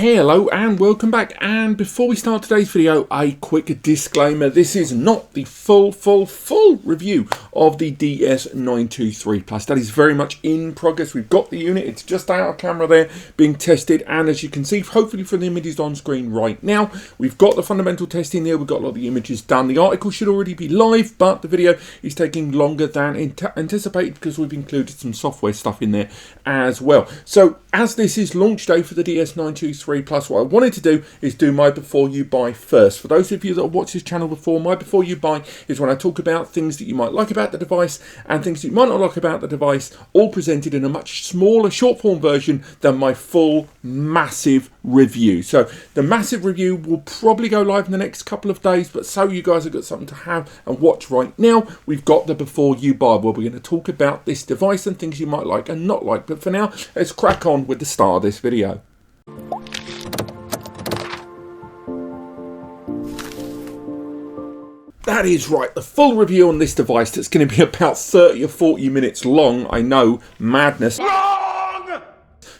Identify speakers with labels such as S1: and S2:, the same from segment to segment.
S1: Hello and welcome back, and before we start today's video, a quick disclaimer. This is not the full review of the DS923 Plus. That is very much in progress. We've got the unit, it's just out of camera there being tested, and as you can see, hopefully from the images on screen right now, we've got the fundamental testing there, we've got a lot of the images done. The article should already be live, but the video is taking longer than anticipated because we've included some software stuff in there as well. So as this is launch day for the DS923 Plus, what I wanted to do is do my before you buy first. For those of you that have watched this channel before, my before you buy is when I talk about things that you might like about the device and things that you might not like about the device, all presented in a much smaller short form version than my full massive review. So the massive review will probably go live in the next couple of days, but so you guys have got something to have and watch right now, we've got the before you buy where we're going to talk about this device and things you might like and not like. But for now, let's crack on with the start of this video. That is right, the full review on this device that's going to be about 30 or 40 minutes long. I know, madness. Long!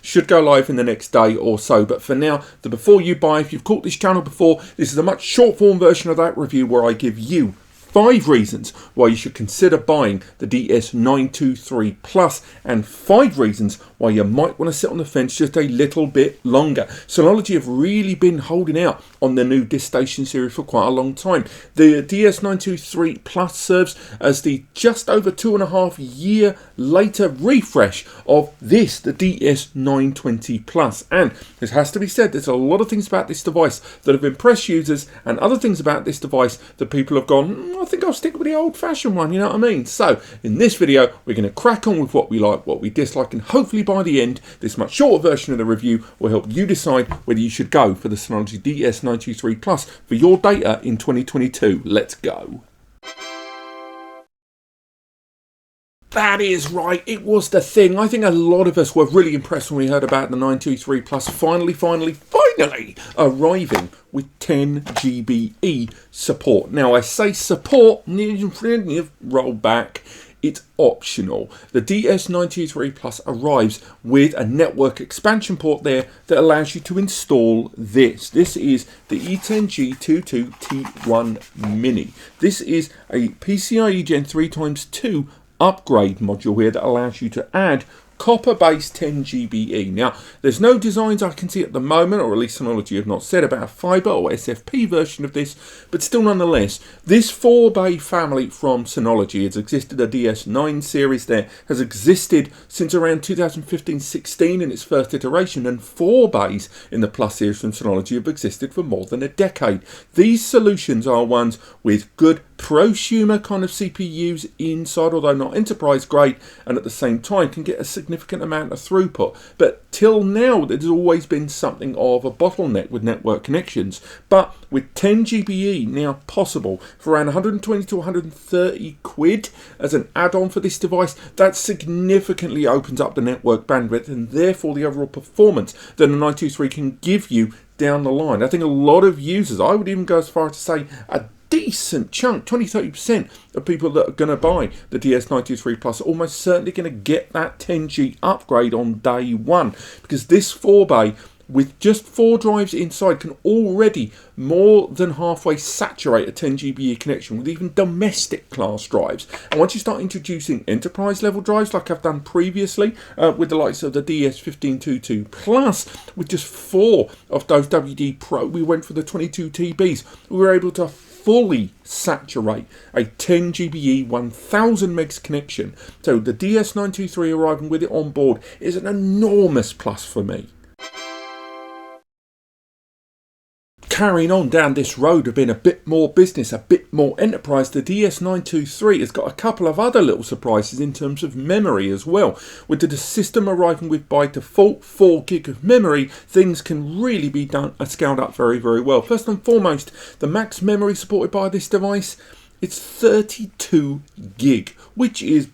S1: Should go live in the next day or so, but for now, the before you buy, if you've caught this channel before, this is a much short form version of that review where I give you 5 reasons why you should consider buying the DS923 Plus and 5 reasons why you might want to sit on the fence just a little bit longer. Synology have really been holding out on the new DiskStation series for quite a long time. The DS923 Plus serves as the just over 2.5 year later refresh of this, the DS920 Plus. And this has to be said, there's a lot of things about this device that have impressed users and other things about this device that people have gone, I think I'll stick with the old-fashioned one, you know what I mean? So, in this video, we're going to crack on with what we like, what we dislike, and hopefully by the end, this much shorter version of the review will help you decide whether you should go for the Synology DS923 Plus for your data in 2022. Let's go. That is right, it was the thing. I think a lot of us were really impressed when we heard about the 923 Plus finally arriving with 10 GBE support. Now I say support, roll back, it's optional. The DS923 Plus arrives with a network expansion port there that allows you to install this. This is the E10G22T1 Mini. This is a PCIe Gen 3x2 upgrade module here that allows you to add copper-based 10 GBE. Now, there's no designs I can see at the moment, or at least Synology have not said about a fiber or SFP version of this, but still nonetheless, this 4-bay family from Synology has existed, the DS9 series there has existed since around 2015-16 in its first iteration, and 4 bays in the Plus series from Synology have existed for more than a decade. These solutions are ones with good prosumer kind of CPUs inside, although not enterprise grade, and at the same time can get a significant amount of throughput. But till now, there's always been something of a bottleneck with network connections. But with 10 GBE now possible for around 120 to 130 quid as an add-on for this device, that significantly opens up the network bandwidth and therefore the overall performance that a 923 can give you down the line. I think a lot of users, I would even go as far as to say a decent chunk, 20-30% of people that are going to buy the DS923 Plus are almost certainly going to get that 10G upgrade on day one, because this 4-bay with just 4 drives inside can already more than halfway saturate a 10 GBE connection with even domestic class drives. And once you start introducing enterprise level drives like I've done previously with the likes of the DS1522 Plus, with just 4 of those WD Pro, we went for the 22 TBs. We were able to fully saturate a 10 GBE 1000 megs connection. So the DS923 arriving with it on board is an enormous plus for me. Carrying on down this road of being a bit more business, a bit more enterprise, the DS923 has got a couple of other little surprises in terms of memory as well. With the system arriving with by default 4 gig of memory, things can really be scaled up very well. First and foremost, the max memory supported by this device, it's 32 gig, which is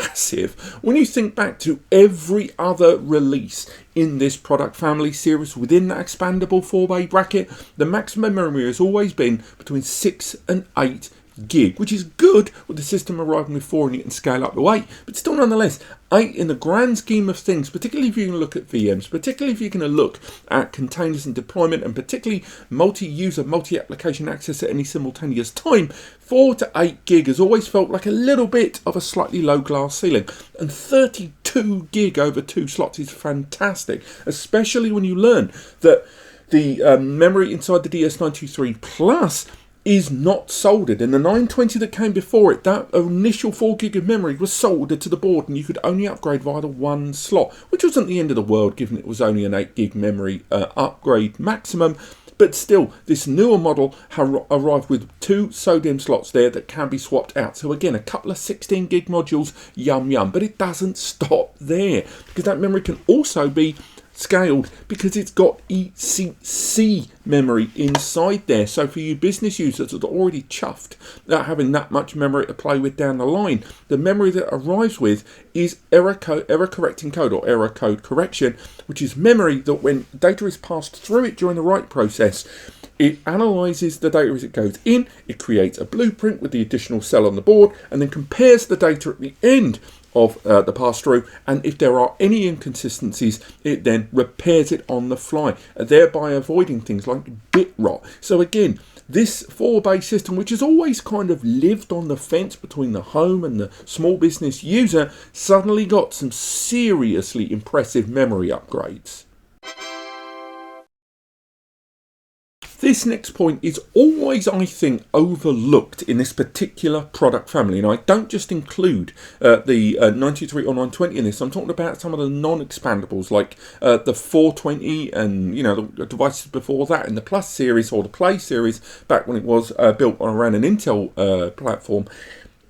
S1: massive when you think back to every other release in this product family series within that expandable 4-bay bracket. The maximum memory has always been between 6 and 8 gig, which is good with the system arriving with 4 and you can scale up to 8, but still nonetheless, 8 in the grand scheme of things, particularly if you're going to look at VMs, particularly if you're going to look at containers and deployment, and particularly multi-user, multi-application access at any simultaneous time, 4 to 8 gig has always felt like a little bit of a slightly low glass ceiling, and 32 gig over 2 slots is fantastic, especially when you learn that the memory inside the DS923 Plus is not soldered. In the 920 that came before it, that initial 4 gig of memory was soldered to the board and you could only upgrade via the 1 slot, which wasn't the end of the world given it was only an 8 gig memory upgrade maximum. But still, this newer model arrived with 2 SODIMM slots there that can be swapped out. So again, a couple of 16 gig modules, yum yum. But it doesn't stop there, because that memory can also be scaled because it's got ECC memory inside there. So for you business users that are already chuffed at having that much memory to play with down the line, the memory that arrives with is error correcting code, or error code correction, which is memory that when data is passed through it during the write process, it analyzes the data as it goes in, it creates a blueprint with the additional cell on the board, and then compares the data at the end of the pass-through, and if there are any inconsistencies, it then repairs it on the fly, thereby avoiding things like bit rot. So again, this 4-bay system, which has always kind of lived on the fence between the home and the small business user, suddenly got some seriously impressive memory upgrades. This next point is always, I think, overlooked in this particular product family. And I don't just include the 93 or 920 in this. I'm talking about some of the non-expandables like the 420 and, you know, the devices before that in the Plus series or the Play series back when it was built around an Intel platform.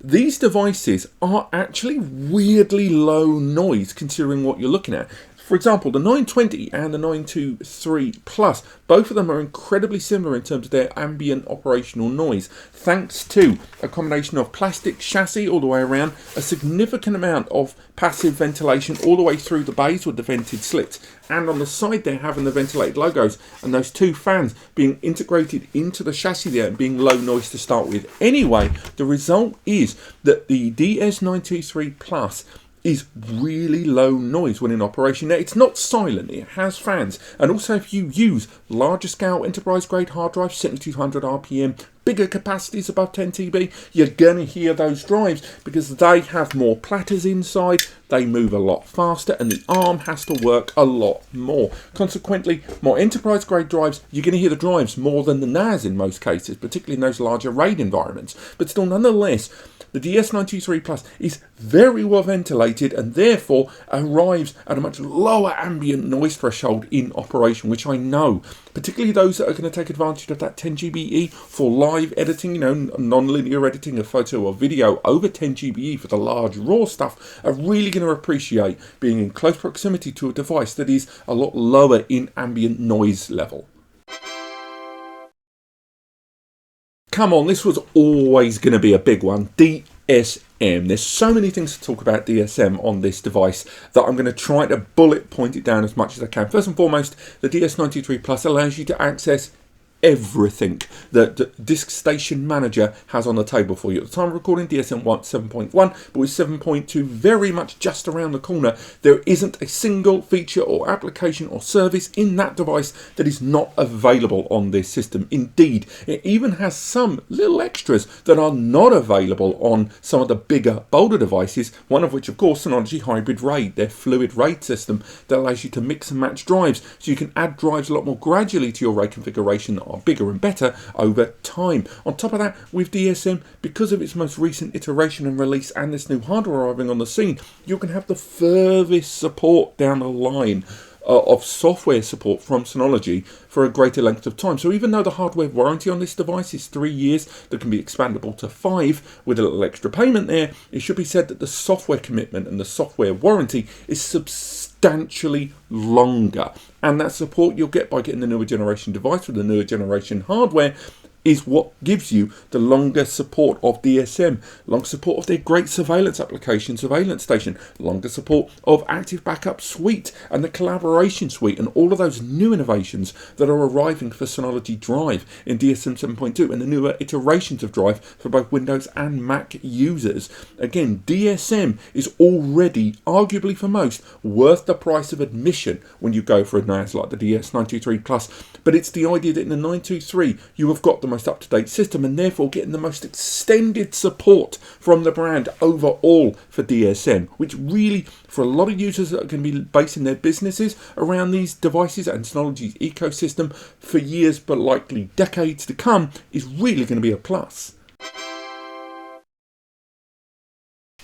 S1: These devices are actually weirdly low noise considering what you're looking at. For example, the 920 and the 923 Plus, both of them are incredibly similar in terms of their ambient operational noise, thanks to a combination of plastic chassis all the way around, a significant amount of passive ventilation all the way through the bays with the vented slits, and on the side there having the ventilated logos and those 2 fans being integrated into the chassis there and being low noise to start with. Anyway, the result is that the DS923 Plus is really low noise when in operation. Now, it's not silent, it has fans, and also if you use larger scale enterprise grade hard drives, 7200 RPM, bigger capacities above 10 TB, you're going to hear those drives because they have more platters inside, they move a lot faster, and the ARM has to work a lot more. Consequently, more enterprise grade drives, you're going to hear the drives more than the NAS in most cases, particularly in those larger RAID environments. But still, nonetheless, the DS923 Plus is very well ventilated and therefore arrives at a much lower ambient noise threshold in operation, which I know, particularly those that are going to take advantage of that 10 GBE for live editing, you know, non-linear editing of photo or video over 10 GBE for the large raw stuff, are really going to appreciate being in close proximity to a device that is a lot lower in ambient noise level. Come on, this was always going to be a big one. DSM. There's so many things to talk about DSM on this device that I'm going to try to bullet point it down as much as I can. First and foremost, the DS923 Plus allows you to access everything that the Disk Station Manager has on the table for you. At the time of recording, DSM 7.1, but with 7.2 very much just around the corner, there isn't a single feature or application or service in that device that is not available on this system. Indeed, it even has some little extras that are not available on some of the bigger, bolder devices, one of which, of course, Synology Hybrid RAID, their fluid RAID system that allows you to mix and match drives, so you can add drives a lot more gradually to your RAID configuration that are bigger and better over time. On top of that, with DSM, because of its most recent iteration and release and this new hardware arriving on the scene, you can have the furthest support down the line of software support from Synology for a greater length of time. So even though the hardware warranty on this device is 3 years, that can be expandable to 5 with a little extra payment there, it should be said that the software commitment and the software warranty is substantially longer. And that support you'll get by getting the newer generation device with the newer generation hardware is what gives you the longer support of DSM, longer support of their great surveillance application, Surveillance Station, longer support of Active Backup Suite and the Collaboration Suite, and all of those new innovations that are arriving for Synology Drive in DSM 7.2 and the newer iterations of Drive for both Windows and Mac users. Again, DSM is already, arguably for most, worth the price of admission when you go for a NAS like the DS923 Plus, but it's the idea that in the 923 you have got the most up-to-date system and therefore getting the most extended support from the brand overall for DSM, which really, for a lot of users that are going to be basing their businesses around these devices and Synology's ecosystem for years but likely decades to come, is really going to be a plus.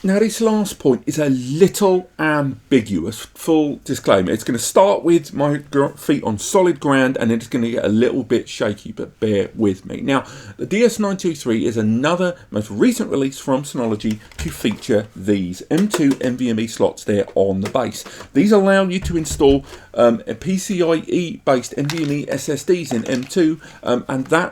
S1: Now, this last point is a little ambiguous, full disclaimer. It's going to start with my feet on solid ground and then it's going to get a little bit shaky, but bear with me. Now, the DS923 is another most recent release from Synology to feature these M.2 NVMe slots there on the base. These allow you to install a PCIe based NVMe SSDs in M.2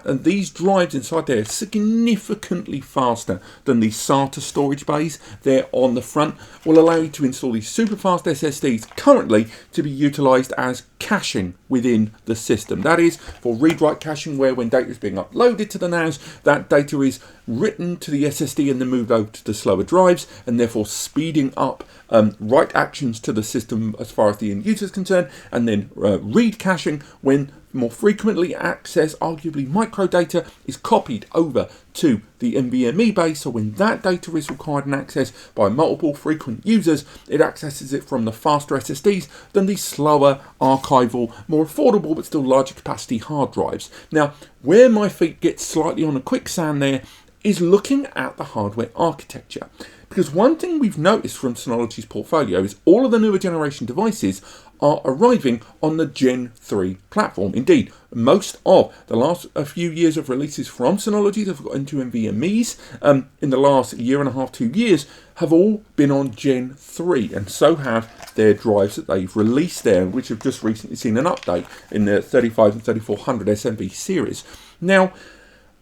S1: and these drives inside there are significantly faster than the SATA storage bays there on the front, will allow you to install these super fast SSDs currently to be utilized as caching within the system. That is for read-write caching, where when data is being uploaded to the NAS, that data is written to the SSD and then moved over to the slower drives, and therefore speeding up write actions to the system as far as the end user is concerned, and then read caching when more frequently accessed, arguably micro data, is copied over to the NVMe base. So when that data is required and accessed by multiple frequent users, it accesses it from the faster SSDs than the slower, archival, more affordable but still larger capacity hard drives. Now, where my feet get slightly on a quicksand there is looking at the hardware architecture. Because one thing we've noticed from Synology's portfolio is all of the newer generation devices are arriving on the Gen 3 platform. Indeed, most of the last few years of releases from Synology that have got into NVMe's in the last year and a half, 2 years, have all been on Gen 3, and so have their drives that they've released there, which have just recently seen an update in the 35 and 3400 SMB series. Now,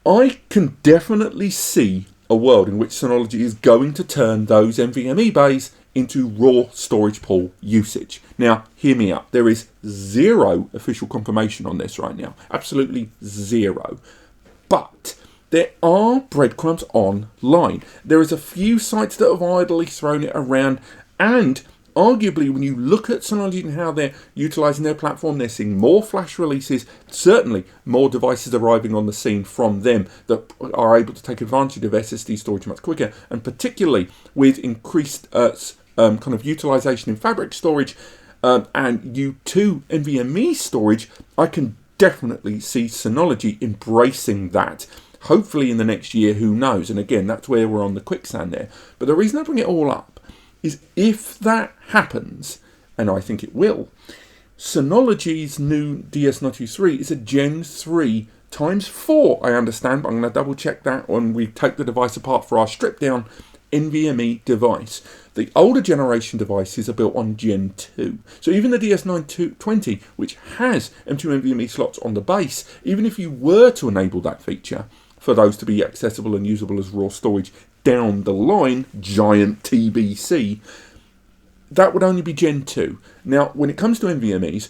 S1: I can definitely see a world in which Synology is going to turn those NVMe bays into raw storage pool usage. Now, hear me out. There is zero official confirmation on this right now. Absolutely zero. But there are breadcrumbs online. There is a few sites that have idly thrown it around, and arguably, when you look at Synology and how they're utilising their platform, they're seeing more flash releases, certainly more devices arriving on the scene from them that are able to take advantage of SSD storage much quicker, and particularly with increased kind of utilisation in fabric storage and M.2 NVMe storage, I can definitely see Synology embracing that. Hopefully in the next year, who knows? And again, that's where we're on the quicksand there. But the reason I bring it all up is if that happens, and I think it will, Synology's new DS923 is a Gen 3 times 4, I understand, but I'm going to double check that when we take the device apart for our stripped down NVMe device. The older generation devices are built on Gen 2. So even the DS920, which has M.2 NVMe slots on the base, even if you were to enable that feature for those to be accessible and usable as raw storage down the line, giant TBC, that would only be Gen 2. Now, when it comes to NVMe's,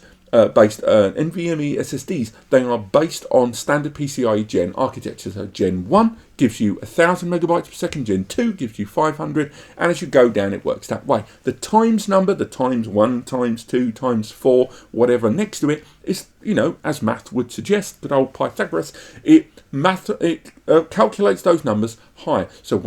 S1: based NVMe SSDs, they are based on standard PCIe Gen architecture. So Gen 1 gives you 1000 megabytes per second, Gen 2 gives you 500, and as you go down it works that way. The times number, the times 1, times 2, times 4, whatever next to it is, you know, as math would suggest, good old Pythagoras, it calculates those numbers higher. So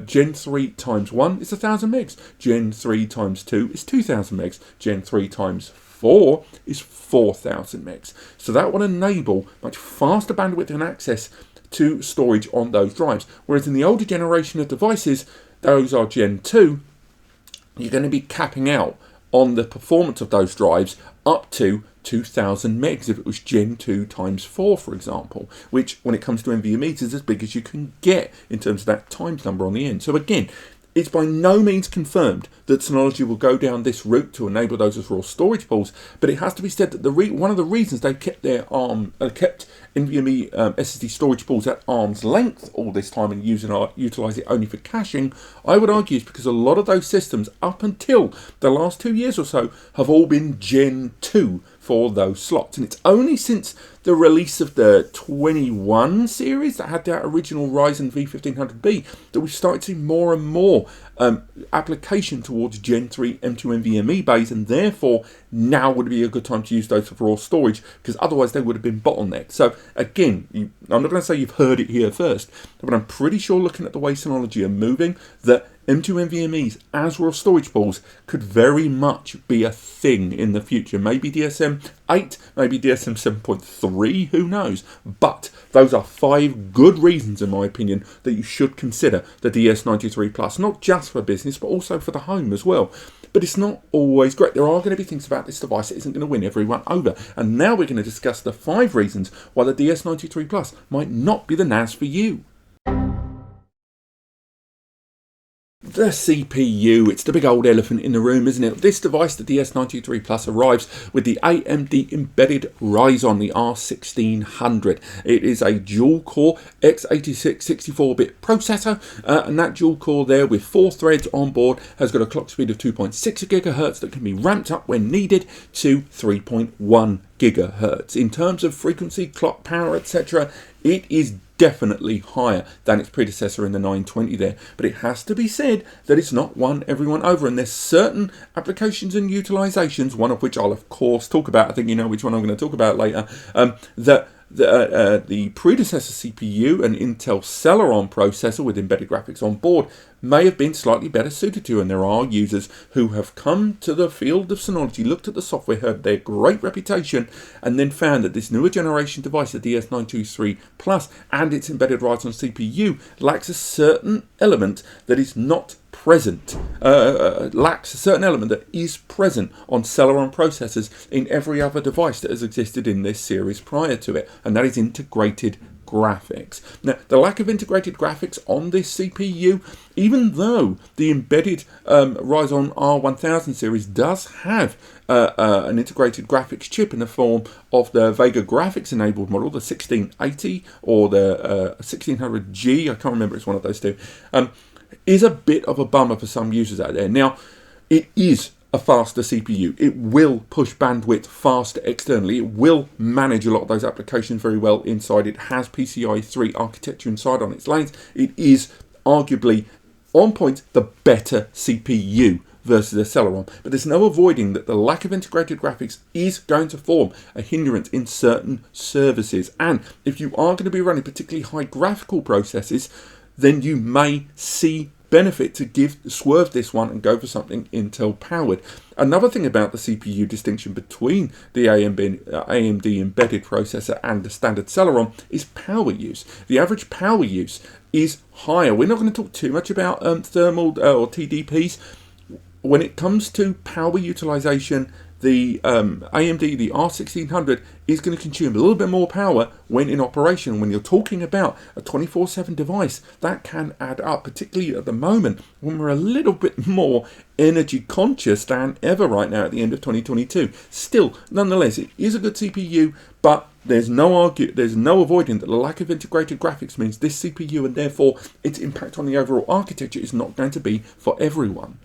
S1: Gen 3 times 1 is 1000 megs, Gen 3 times 2 is 2000 megs, Gen 3 times 4 is 4000 megs. So that will enable much faster bandwidth and access to storage on those drives. Whereas in the older generation of devices, those are Gen 2, you're going to be capping out on the performance of those drives up to 2000 megs if it was Gen 2 times 4, for example, which when it comes to NVMe's is as big as you can get in terms of that times number on the end. So again, It's by no means confirmed that Synology will go down this route to enable those as raw storage pools, but it has to be said that one of the reasons they kept their kept NVMe SSD storage pools at arm's length all this time and utilise it only for caching, I would argue is because a lot of those systems up until the last 2 years or so have all been Gen 2 for those slots, and it's only since the release of the 21 series that had that original Ryzen V1500B that we've started to see more and more application towards Gen 3 M.2 NVMe Bays, and therefore now would be a good time to use those for raw storage, because otherwise they would have been bottlenecked. So again, I'm not going to say you've heard it here first, but I'm pretty sure looking at the way Synology are moving that M.2 NVMe's as raw storage pools could very much be a thing in the future. Maybe DSM 8, maybe DSM 7.3, who knows? But those are 5 good reasons, in my opinion, that you should consider the DS93 Plus, not just for business, but also for the home as well. But it's not always great. There are going to be things about this device that isn't going to win everyone over. And now we're going to discuss the 5 reasons why the DS93 Plus might not be the NAS for you. The CPU, it's the big old elephant in the room, isn't it? This device, the DS93 Plus, arrives with the AMD embedded Ryzen, the R1600. It is a dual-core x86 64-bit processor, and that dual-core there with 4 threads on board has got a clock speed of 2.6 GHz that can be ramped up when needed to 3.1 GHz. In terms of frequency, clock power, etc., it is definitely higher than its predecessor in the 920 there, but it has to be said that it's not won everyone over, and there's certain applications and utilizations, one of which I'll of course talk about, I think you know which one I'm going to talk about later, that the predecessor CPU, an Intel Celeron processor with embedded graphics on board, may have been slightly better suited to, and there are users who have come to the field of Synology, looked at the software, heard their great reputation, and then found that this newer generation device, the DS923 Plus, and its embedded Ryzen CPU lacks a certain element that is not present, lacks a certain element that is present on Celeron processors in every other device that has existed in this series prior to it, and that is integrated graphics. Now, the lack of integrated graphics on this CPU, even though the embedded Ryzen R1000 series does have an integrated graphics chip in the form of the Vega graphics enabled model, the 1680 or the 1600G, I can't remember, it's one of those two, is a bit of a bummer for some users out there. Now, it is a faster CPU. It will push bandwidth faster externally. It will manage a lot of those applications very well inside. It has PCIe 3 architecture inside on its lanes. It is arguably, on point, the better CPU versus a Celeron. But there's no avoiding that the lack of integrated graphics is going to form a hindrance in certain services. And if you are going to be running particularly high graphical processes, then you may see benefit to swerve this one and go for something Intel powered. Another thing about the CPU distinction between the AMD embedded processor and the standard Celeron is power use. The average power use is higher. We're not going to talk too much about thermal or TDPs. When it comes to power utilization, the AMD, the R1600, is going to consume a little bit more power when in operation. When you're talking about a 24/7 device, that can add up, particularly at the moment when we're a little bit more energy conscious than ever right now at the end of 2022. Still, nonetheless, it is a good CPU, but there's no avoiding that the lack of integrated graphics means this CPU and therefore its impact on the overall architecture is not going to be for everyone.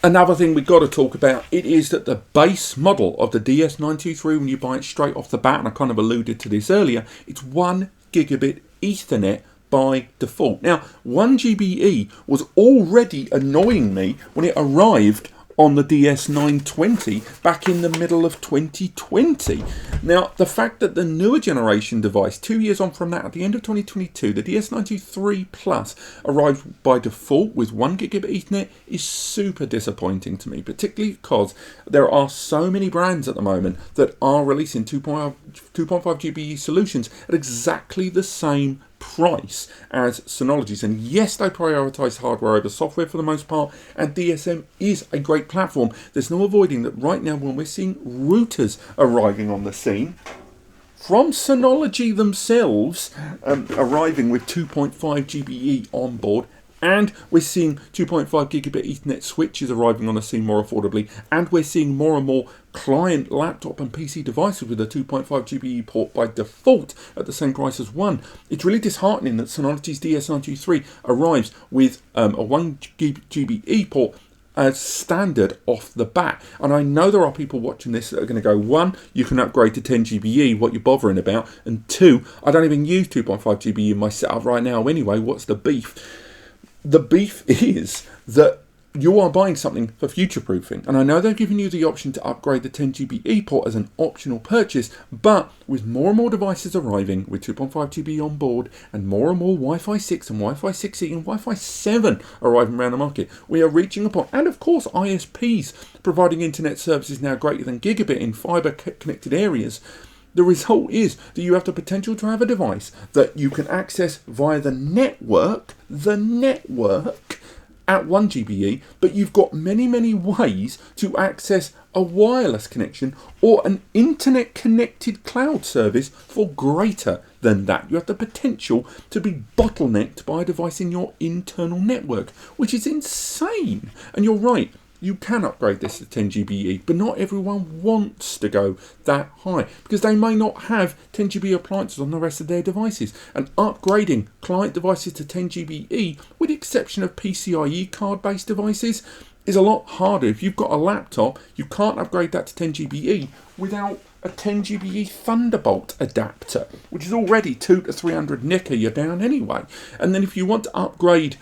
S1: Another thing we've got to talk about, it is that the base model of the DS923, when you buy it straight off the bat, and I kind of alluded to this earlier, it's 1 gigabit Ethernet by default. Now, 1 GBE was already annoying me when it arrived on the DS920 back in the middle of 2020. Now, the fact that the newer generation device, 2 years on from that, at the end of 2022, the DS93 Plus arrived by default with 1 gigabit Ethernet is super disappointing to me, particularly because there are so many brands at the moment that are releasing 2.5 GBE solutions at exactly the same price as Synology's, and yes, they prioritise hardware over software for the most part, and DSM is a great platform. There's no avoiding that right now when we're seeing routers arriving on the scene from Synology themselves, arriving with 2.5 GBE on board. And we're seeing 2.5 gigabit Ethernet switches arriving on the scene more affordably. And we're seeing more and more client, laptop and PC devices with a 2.5 GBE port by default at the same price as one. It's really disheartening that Synology's DS923 arrives with a 1 GBE port as standard off the bat. And I know there are people watching this that are going to go, one, you can upgrade to 10 GBE, what you're bothering about, and two, I don't even use 2.5 GBE in my setup right now anyway, what's the beef? The beef is that you are buying something for future proofing, and I know they're giving you the option to upgrade the 10 GBE port as an optional purchase, but with more and more devices arriving with 2.5 GB on board and more Wi-Fi 6 and Wi-Fi 6E and Wi-Fi 7 arriving around the market, we are reaching a point, and of course ISPs providing internet services now greater than gigabit in fibre connected areas. The result is that you have the potential to have a device that you can access via the network at 1 GBE, but you've got many ways to access a wireless connection or an internet connected cloud service for greater than that. You have the potential to be bottlenecked by a device in your internal network, which is insane. And you're right, you can upgrade this to 10 GBE, but not everyone wants to go that high because they may not have 10 GB appliances on the rest of their devices. And upgrading client devices to 10 GBE, with the exception of PCIe card-based devices, is a lot harder. If you've got a laptop, you can't upgrade that to 10 GBE without a 10 GBE Thunderbolt adapter, which is already 200 to 300 nicker, you're down anyway. And then if you want to upgrade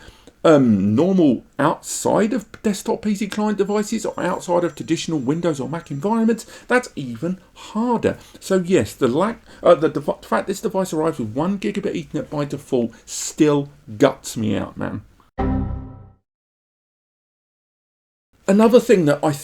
S1: normal outside of desktop PC client devices or outside of traditional Windows or Mac environments, that's even harder. So yes, the fact this device arrives with 1 gigabit Ethernet by default still guts me out, man. Another thing that I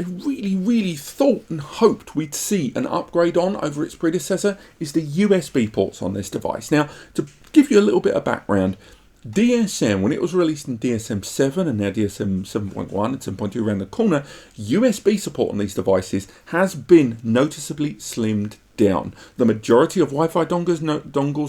S1: really thought and hoped we'd see an upgrade on over its predecessor is the USB ports on this device. Now, to give you a little bit of background, DSM, when it was released in DSM 7 and now DSM 7.1 and 7.2 around the corner, USB support on these devices has been noticeably slimmed down. The majority of Wi-Fi dongles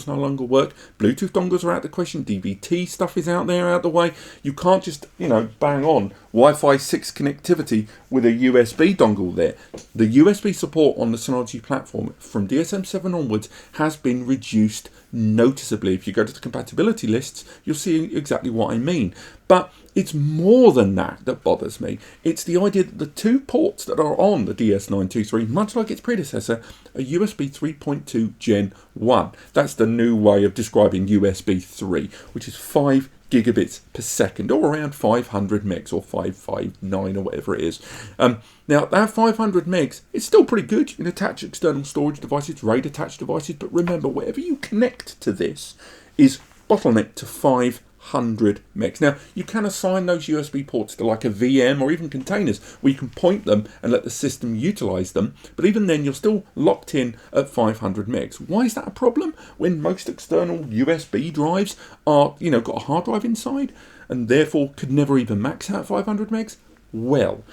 S1: no longer work. Bluetooth dongles are out the question. DVT stuff is out the way. You can't just, bang on Wi-Fi 6 connectivity with a USB dongle there. The USB support on the Synology platform from DSM 7 onwards has been reduced noticeably. If you go to the compatibility lists, you'll see exactly what I mean. But it's more than that bothers me. It's the idea that the two ports that are on the DS923, much like its predecessor, are USB 3.2 Gen 1. That's the new way of describing USB 3, which is 5 gigabits per second, or around 500 megs, or 559, or whatever it is. Now, that 500 megs is still pretty good. You can attach external storage devices, RAID attached devices, but remember, whatever you connect to this is bottlenecked to 500 megs. Now, you can assign those USB ports to like a VM or even containers where you can point them and let the system utilize them, but even then you're still locked in at 500 megs. Why is that a problem when most external USB drives are, got a hard drive inside and therefore could never even max out 500 megs? Well,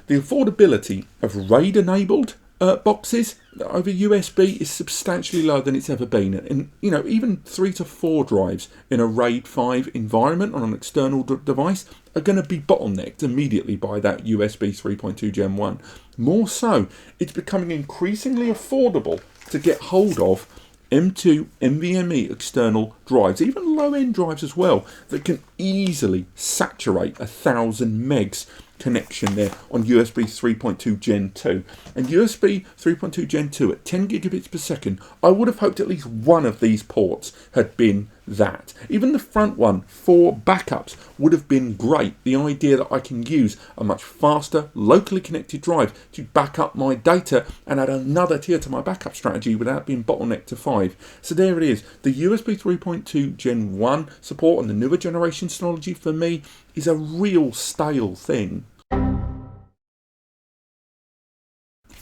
S1: the affordability of RAID enabled boxes over USB is substantially lower than it's ever been. And, even 3 to 4 drives in a RAID 5 environment on an external device are going to be bottlenecked immediately by that USB 3.2 Gen 1. More so, it's becoming increasingly affordable to get hold of M.2 NVMe external drives, even low-end drives as well, that can easily saturate 1,000 megs connection there on USB 3.2 Gen 2. And USB 3.2 Gen 2 at 10 gigabits per second, I would have hoped at least one of these ports had been that. Even the front one for backups would have been great. The idea that I can use a much faster locally connected drive to back up my data and add another tier to my backup strategy without being bottlenecked to 5. So there it is. The USB 3.2 Gen 1 support and the newer generation Synology for me is a real stale thing.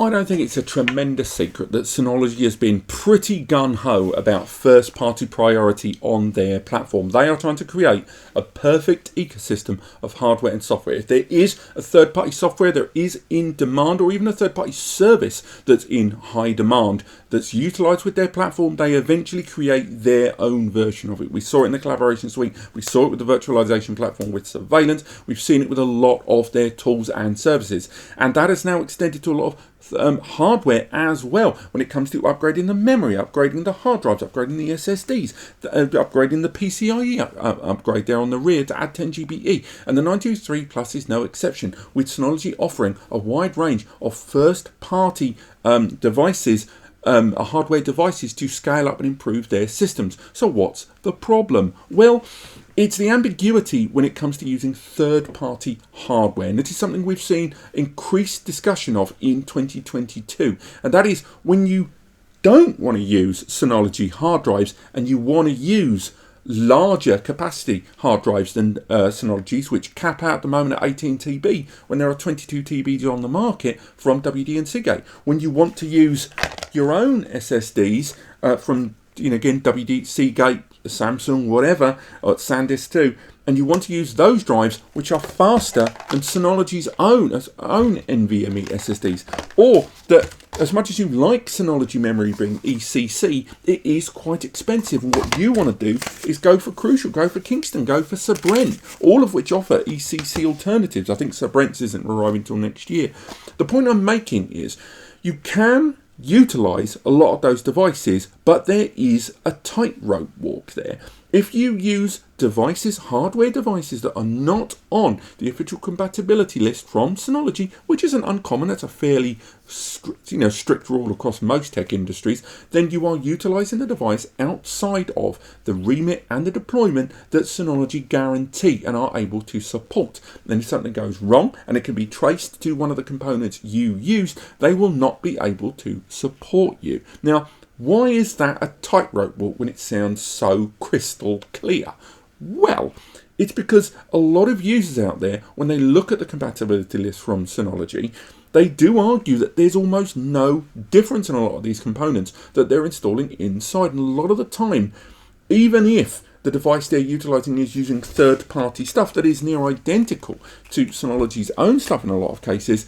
S1: I don't think it's a tremendous secret that Synology has been pretty gung-ho about first-party priority on their platform. They are trying to create a perfect ecosystem of hardware and software. If there is a third-party software that is in demand, or even a third-party service that's in high demand, that's utilised with their platform, they eventually create their own version of it. We saw it in the collaboration suite. We saw it with the virtualization platform with surveillance. We've seen it with a lot of their tools and services. And that has now extended to a lot of hardware as well when it comes to upgrading the memory, upgrading the hard drives, upgrading the SSDs, upgrading the PCIe upgrade there on the rear to add 10 GBE. And the 923 Plus is no exception, with Synology offering a wide range of first-party devices, hardware devices to scale up and improve their systems. So what's the problem? Well, it's the ambiguity when it comes to using third-party hardware, and it is something we've seen increased discussion of in 2022, and that is when you don't want to use Synology hard drives and you want to use larger capacity hard drives than Synology's, which cap out at the moment at 18 TB when there are 22 TBs on the market from WD and Seagate. When you want to use your own SSDs from, again, WD, Seagate, Samsung, whatever, or SanDisk 2, and you want to use those drives which are faster than Synology's own NVMe SSDs, or that as much as you like Synology Memory being ECC, it is quite expensive, and what you want to do is go for Crucial, go for Kingston, go for Sabrent, all of which offer ECC alternatives. I think Sabrent's isn't arriving until next year. The point I'm making is you can utilize a lot of those devices, but there is a tightrope walk there. If you use devices, hardware devices that are not on the official compatibility list from Synology, which isn't uncommon, that's a fairly strict rule across most tech industries, then you are utilizing the device outside of the remit and the deployment that Synology guarantee and are able to support. And if something goes wrong and it can be traced to one of the components you used, they will not be able to support you. Now, why is that a tightrope walk when it sounds so crystal clear? Well, it's because a lot of users out there, when they look at the compatibility list from Synology, they do argue that there's almost no difference in a lot of these components that they're installing inside. And a lot of the time, even if the device they're utilizing is using third-party stuff that is near identical to Synology's own stuff in a lot of cases,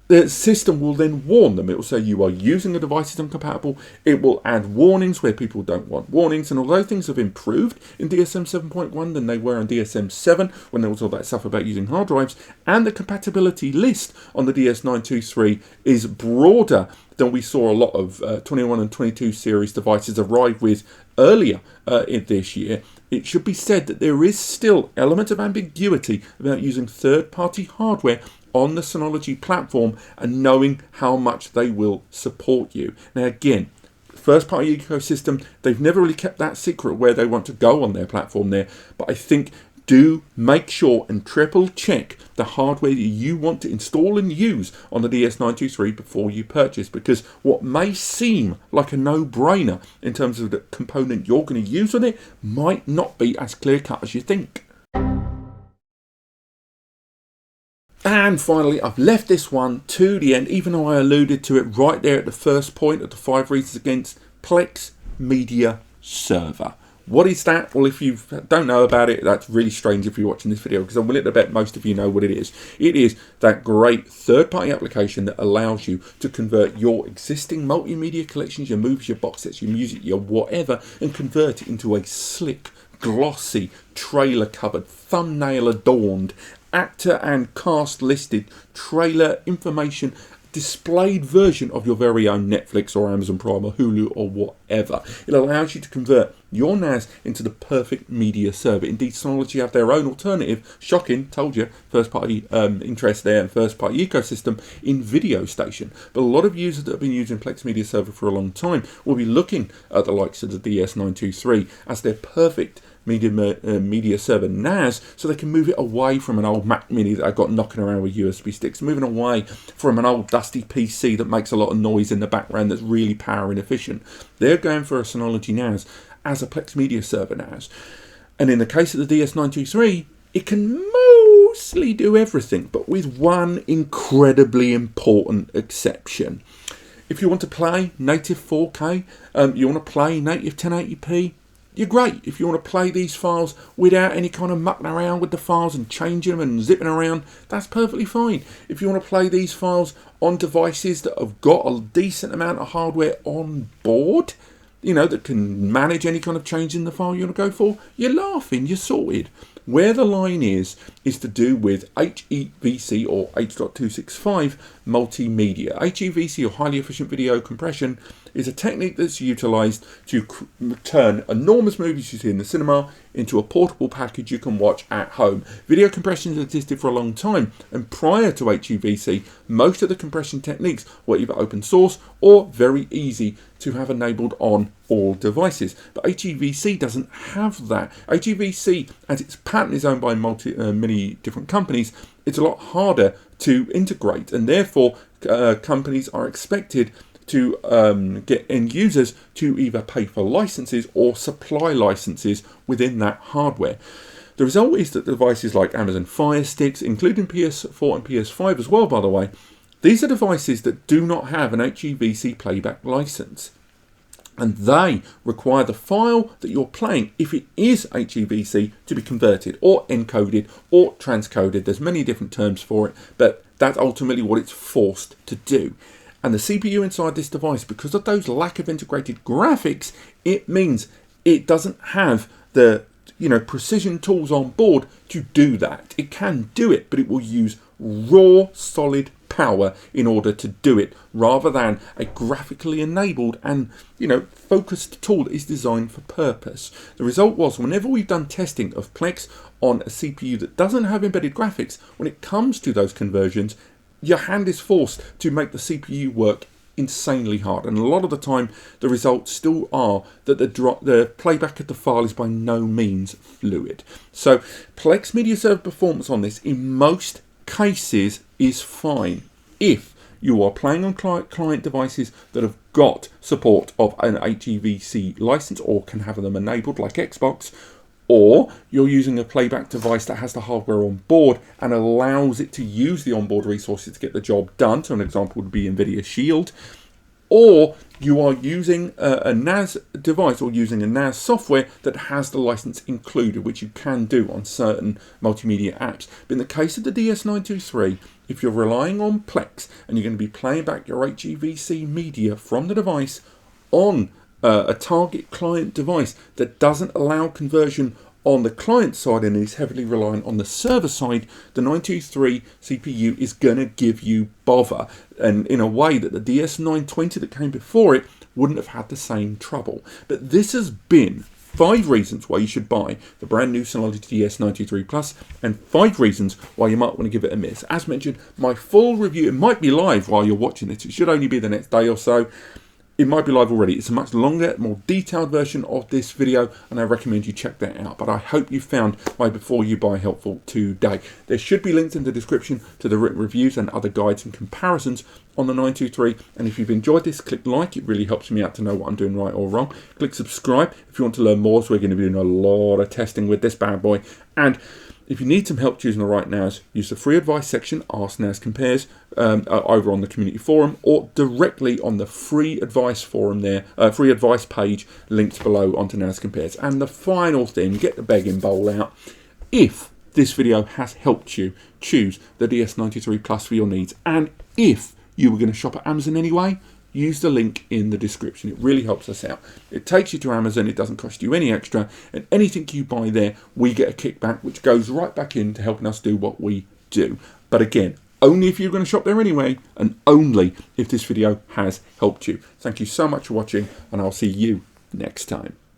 S1: the system will then warn them. It will say you are using a device that's incompatible. It will add warnings where people don't want warnings. And although things have improved in DSM 7.1 than they were in DSM 7, when there was all that stuff about using hard drives, and the compatibility list on the DS923 is broader than we saw a lot of 21 and 22 series devices arrive with earlier in this year, it should be said that there is still elements of ambiguity about using third-party hardware on the Synology platform and knowing how much they will support you. Now again, first-party ecosystem, they've never really kept that secret where they want to go on their platform there, but I think do make sure and triple check the hardware that you want to install and use on the DS923 before you purchase, because what may seem like a no-brainer in terms of the component you're going to use on it might not be as clear-cut as you think. And finally, I've left this one to the end, even though I alluded to it right there at the first point of the 5 reasons against Plex Media Server. What is that? Well, if you don't know about it, that's really strange if you're watching this video, because I'm willing to bet most of you know what it is. It is that great third-party application that allows you to convert your existing multimedia collections, your movies, your box sets, your music, your whatever, and convert it into a slick, glossy, trailer-covered, thumbnail-adorned, actor and cast listed trailer information displayed version of your very own Netflix or Amazon Prime or Hulu or whatever. It allows you to convert your NAS into the perfect media server. Indeed, Synology have their own alternative, shocking, told you, first party interest there and first party ecosystem in Video Station. But a lot of users that have been using Plex Media Server for a long time will be looking at the likes of the DS923 as their perfect media server NAS, so they can move it away from an old Mac Mini that I got knocking around with USB sticks, moving away from an old dusty PC that makes a lot of noise in the background that's really power inefficient. They're going for a Synology NAS as a Plex Media Server NAS. And in the case of the DS923, it can mostly do everything, but with one incredibly important exception. If you want to play native 4K, you want to play native 1080p, you're great. If you want to play these files without any kind of mucking around with the files and changing them and zipping around, that's perfectly fine. If you want to play these files on devices that have got a decent amount of hardware on board, you know, that can manage any kind of change in the file you want to go for, you're laughing, you're sorted. Where the line is to do with HEVC or H.265 multimedia. HEVC, or highly efficient video compression, is a technique that's utilized to turn enormous movies you see in the cinema into a portable package you can watch at home. Video compression has existed for a long time, and prior to HEVC, most of the compression techniques were either open source or very easy to have enabled on all devices. But HEVC doesn't have that. HEVC, as its patent is owned by many different companies, it's a lot harder to integrate, and therefore companies are expected to get end users to either pay for licenses or supply licenses within that hardware. The result is that devices like Amazon Fire Sticks, including PS4 and PS5 as well, by the way, these are devices that do not have an HEVC playback license. And they require the file that you're playing, if it is HEVC, to be converted or encoded or transcoded. There's many different terms for it, but that's ultimately what it's forced to do. And the CPU inside this device, because of those lack of integrated graphics, it means it doesn't have the precision tools on board to do that. It can do it, but it will use raw solid power in order to do it, rather than a graphically enabled and focused tool that is designed for purpose. The result was, whenever we've done testing of Plex on a CPU that doesn't have embedded graphics, when it comes to those conversions, your hand is forced to make the CPU work insanely hard, and a lot of the time the results still are that the playback of the file is by no means fluid. So Plex Media Server performance on this in most cases is fine if you are playing on client devices that have got support of an HEVC license or can have them enabled, like Xbox, or you're using a playback device that has the hardware on board and allows it to use the onboard resources to get the job done. So an example would be NVIDIA Shield. Or you are using a NAS device or using a NAS software that has the license included, which you can do on certain multimedia apps. But in the case of the DS923, if you're relying on Plex and you're going to be playing back your HEVC media from the device on a target client device that doesn't allow conversion on the client side and is heavily reliant on the server side, the 923 CPU is going to give you bother, and in a way that the DS920 that came before it wouldn't have had the same trouble. But this has been 5 reasons why you should buy the brand new Synology DS923 Plus, and 5 reasons why you might want to give it a miss. As mentioned, my full review, it might be live while you're watching this, it should only be the next day or so. It might be live already. It's a much longer, more detailed version of this video, and I recommend you check that out. But I hope you found my before you buy helpful today. There should be links in the description to the written reviews and other guides and comparisons on the 923. And if you've enjoyed this, click like. It really helps me out to know what I'm doing right or wrong. Click subscribe if you want to learn more. So we're going to be doing a lot of testing with this bad boy. And if you need some help choosing the right NAS, use the free advice section, Ask NAS Compares, over on the community forum, or directly on the free advice forum there, free advice page linked below onto NAS Compares. And the final thing, get the begging bowl out. If this video has helped you choose the DS93 Plus for your needs, and if you were going to shop at Amazon anyway, use the link in the description. It really helps us out. It takes you to Amazon, it doesn't cost you any extra, and anything you buy there, we get a kickback, which goes right back into helping us do what we do. But again, only if you're going to shop there anyway, and only if this video has helped you. Thank you so much for watching, and I'll see you next time.